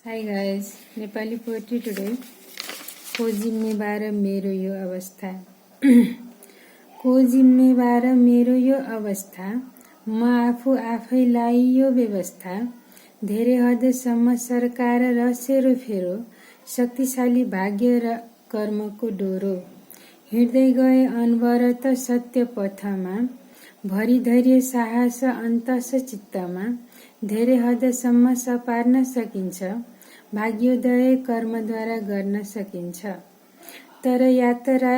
Hi guys, Nepali poetry today. को जिम्मेवार मेरो यो अवस्था। को जिम्मेवार मेरो यो अवस्था, म आफू आफैलाई यो व्यवस्था। धेरै हदसम्म सरकार र सेरोफेरो, शक्तिशाली भाग्य र कर्मको डोरो। हिँड्दै गए अनवरत सत्य पथमा, भरि धैर्य साहस अन्तस चित्तमा। धेरै हदसम्म सपार्न सकिन्छ, भाग्योदय कर्मद्वारा गर्न सकिन्छ। तर यात्रा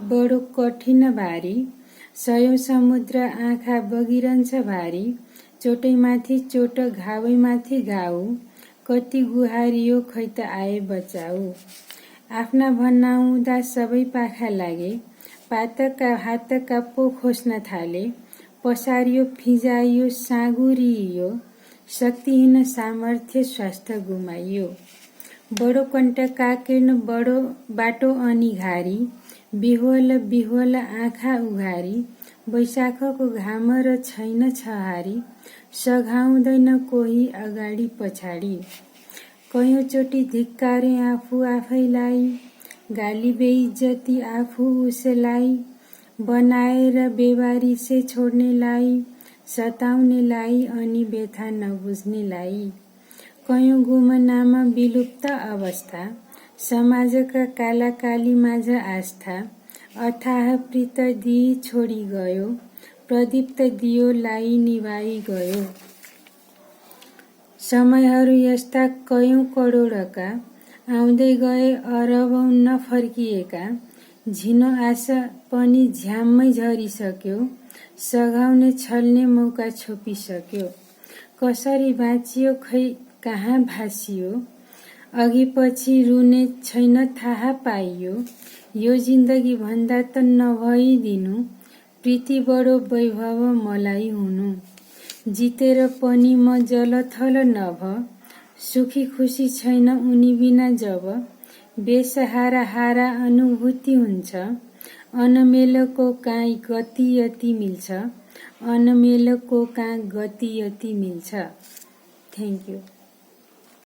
बडो कठिन भारी, सयौं समुद्र आँखा बगिरहन्छ भारी। चोटैमाथि चोट घावैमाथि घाउ, कति गुहारियो खै त आए बचाऊ। आफ्ना भनाउँदा सबै पाखा लागे, पातका हातका पो खोस्न थाले। पसारियो फिजाइयो साँगुरियो, शक्तिहीन सामर्थ्य स्वास्थ्य गुमाइयो। बडो कण्टकाकीर्ण बडो बाटो अनि घारी, बिह्वल बिह्वल आँखा उघारी। वैशाखको घाम र छैन छहारी, सघाउँदैन कोही अगाडि पछाडि। कयौं चोटि धिक्कारे आफू आफैलाई, गाली बेइज्जती आफू उसलाई। बनाएर बेवारिसे छोड्नेलाई, सताउनेलाई अनि व्यथा नबुझ्नेलाई। कयौं गुमनाम विलुप्त अवस्था, समाजका कालाकाली माझ आस्था। अथाह प्रीत दिई छोडी गयो, प्रदीप्त दियोलाई निभाई गयो। समयहरू यस्ता कयौं करोडका, आउँदै गए अरबौं नफर्किएका। झिनो आशा पनि झ्याम्मै झरिसक्यो, सघाउने छल्ने मौका छोपिसक्यो। कसरी बाँचियो खै कहाँ भासियो, अघि पछि रुने छैन थाहा पाइयो। यो जिन्दगी भन्दा त नभइदिनु, प्रीति बडो वैभव मलाई हुनु। जितेर पनि म जलथल नभ, सुखी खुशी छैन उनी बिना जब। बेसहारा हारा अनुभूति हुन्छ, अनमेलको काहीँ गति यति मिल्छ, अनमेलको कहाँ गति यति मिल्छ। Thank you.